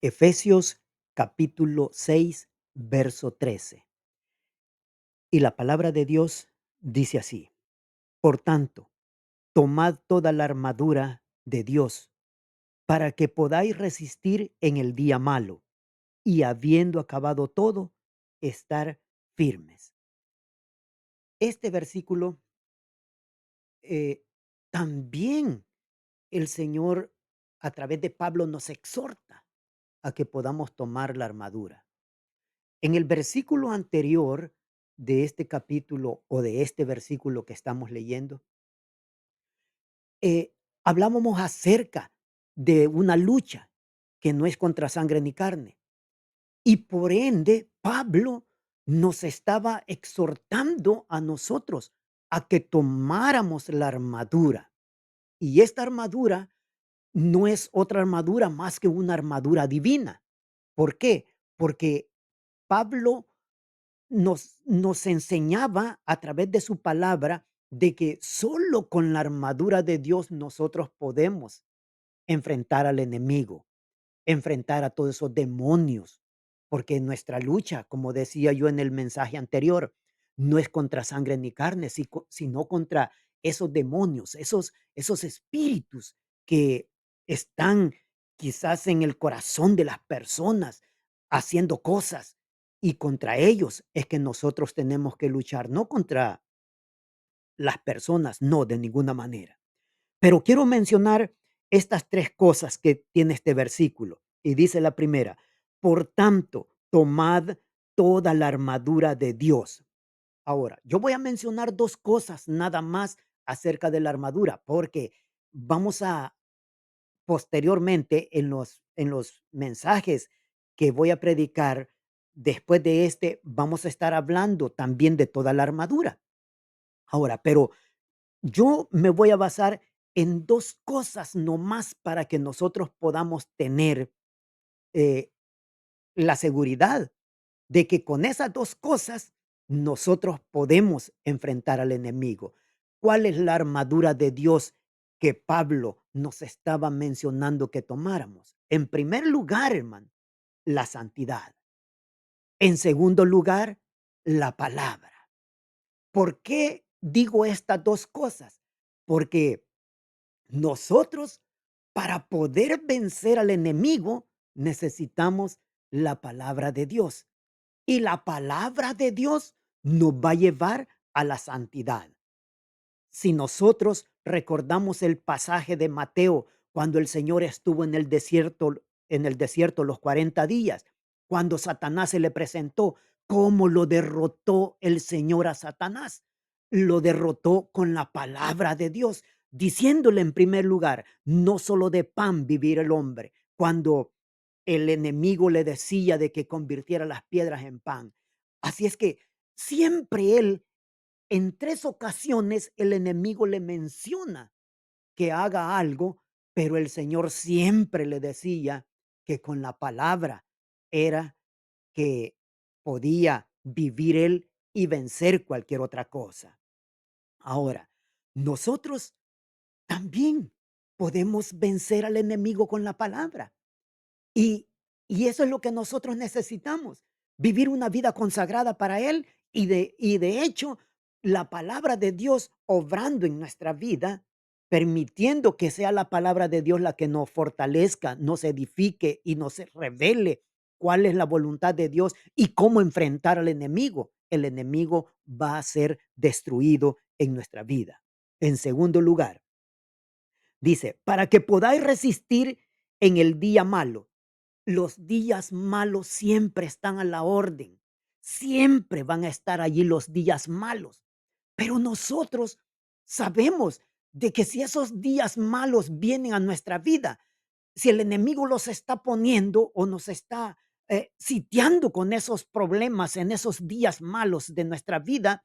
Efesios capítulo 6, verso 13. Y la palabra de Dios dice así: Por tanto, tomad toda la armadura de Dios para que podáis resistir en el día malo y habiendo acabado todo, estar firmes. Este versículo eh, también el Señor a través de Pablo nos exhorta a que podamos tomar la armadura. En el versículo anterior de este capítulo o de este versículo que estamos leyendo, hablábamos acerca de una lucha que no es contra sangre ni carne. Y por ende, Pablo nos estaba exhortando a nosotros a que tomáramos la armadura. Y esta armadura no es otra armadura más que una armadura divina. ¿Por qué? Porque Pablo nos enseñaba a través de su palabra de que solo con la armadura de Dios nosotros podemos enfrentar al enemigo, enfrentar a todos esos demonios, porque nuestra lucha, como decía yo en el mensaje anterior, no es contra sangre ni carne, sino contra esos demonios, esos espíritus que están quizás en el corazón de las personas haciendo cosas, y contra ellos es que nosotros tenemos que luchar, no contra las personas, no, de ninguna manera. Pero quiero mencionar estas 3 cosas que tiene este versículo. Y dice la primera: "Por tanto, tomad toda la armadura de Dios". Ahora, yo voy a mencionar 2 cosas nada más acerca de la armadura, porque vamos a posteriormente en los mensajes que voy a predicar después de este, vamos a estar hablando también de toda la armadura. Ahora, pero yo me voy a basar en 2 cosas nomás para que nosotros podamos tener, eh, la seguridad de que con esas 2 cosas nosotros podemos enfrentar al enemigo. ¿Cuál es la armadura de Dios que Pablo nos estaba mencionando que tomáramos? En primer lugar, hermano, la santidad. En segundo lugar, la palabra. ¿Por qué digo estas 2 cosas? Porque nosotros, para poder vencer al enemigo, necesitamos la palabra de Dios. Y la palabra de Dios nos va a llevar a la santidad. Si nosotros recordamos el pasaje de Mateo, cuando el Señor estuvo en el desierto los 40 días, cuando Satanás se le presentó, ¿cómo lo derrotó el Señor a Satanás? Lo derrotó con la palabra de Dios, diciéndole en primer lugar, no solo de pan vivir el hombre, cuando el enemigo le decía de que convirtiera las piedras en pan. Así es que siempre él en 3 ocasiones el enemigo le menciona que haga algo, pero el Señor siempre le decía que con la palabra era que podía vivir él y vencer cualquier otra cosa. Ahora, nosotros también podemos vencer al enemigo con la palabra. Y eso es lo que nosotros necesitamos, vivir una vida consagrada para Él y de hecho, la palabra de Dios obrando en nuestra vida, permitiendo que sea la palabra de Dios la que nos fortalezca, nos edifique y nos revele cuál es la voluntad de Dios y cómo enfrentar al enemigo. El enemigo va a ser destruido en nuestra vida. En segundo lugar, dice, para que podáis resistir en el día malo. Los días malos siempre están a la orden. Siempre van a estar allí los días malos. Pero nosotros sabemos de que si esos días malos vienen a nuestra vida, si el enemigo los está poniendo o nos está sitiando con esos problemas en esos días malos de nuestra vida,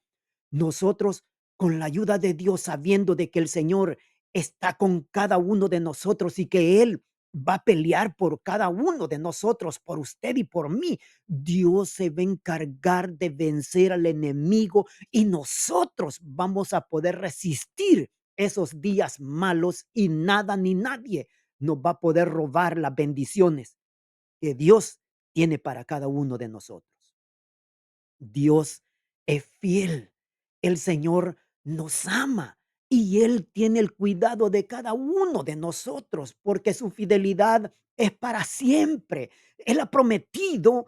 nosotros con la ayuda de Dios, sabiendo de que el Señor está con cada uno de nosotros y que Él va a pelear por cada uno de nosotros, por usted y por mí, Dios se va a encargar de vencer al enemigo y nosotros vamos a poder resistir esos días malos y nada ni nadie nos va a poder robar las bendiciones que Dios tiene para cada uno de nosotros. Dios es fiel. El Señor nos ama y Él tiene el cuidado de cada uno de nosotros porque su fidelidad es para siempre. Él ha prometido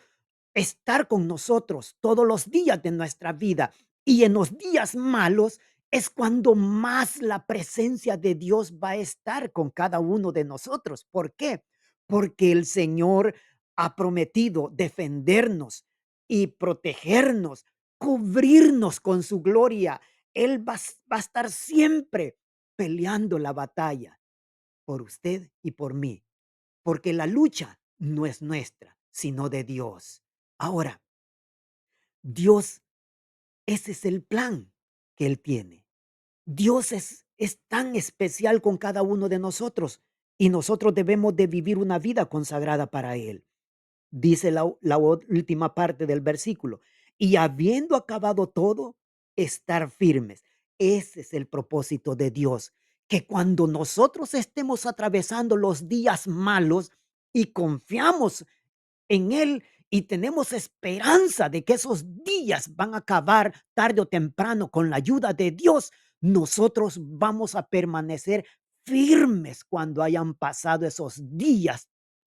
estar con nosotros todos los días de nuestra vida. Y en los días malos es cuando más la presencia de Dios va a estar con cada uno de nosotros. ¿Por qué? Porque el Señor ha prometido defendernos y protegernos, cubrirnos con su gloria. Él va a estar siempre peleando la batalla por usted y por mí, porque la lucha no es nuestra, sino de Dios. Ahora, Dios, ese es el plan que Él tiene. Dios es tan especial con cada uno de nosotros y nosotros debemos de vivir una vida consagrada para Él. Dice la última parte del versículo, y habiendo acabado todo, estar firmes. Ese es el propósito de Dios, que cuando nosotros estemos atravesando los días malos y confiamos en Él y tenemos esperanza de que esos días van a acabar tarde o temprano con la ayuda de Dios, nosotros vamos a permanecer firmes cuando hayan pasado esos días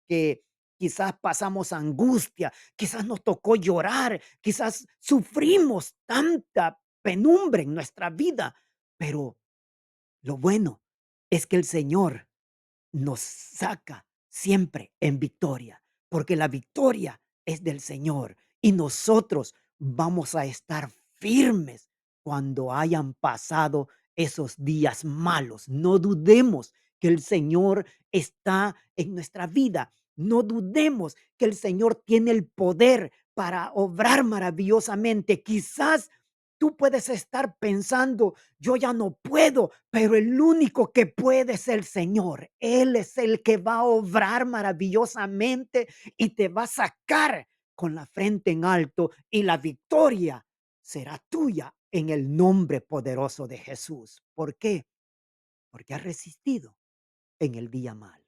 que quizás pasamos angustia, quizás nos tocó llorar, quizás sufrimos tanta penumbra en nuestra vida, pero lo bueno es que el Señor nos saca siempre en victoria, porque la victoria es del Señor y nosotros vamos a estar firmes cuando hayan pasado esos días malos. No dudemos que el Señor está en nuestra vida. No dudemos que el Señor tiene el poder para obrar maravillosamente. Quizás tú puedes estar pensando, yo ya no puedo, pero el único que puede es el Señor. Él es el que va a obrar maravillosamente y te va a sacar con la frente en alto y la victoria será tuya en el nombre poderoso de Jesús. ¿Por qué? Porque has resistido en el día malo.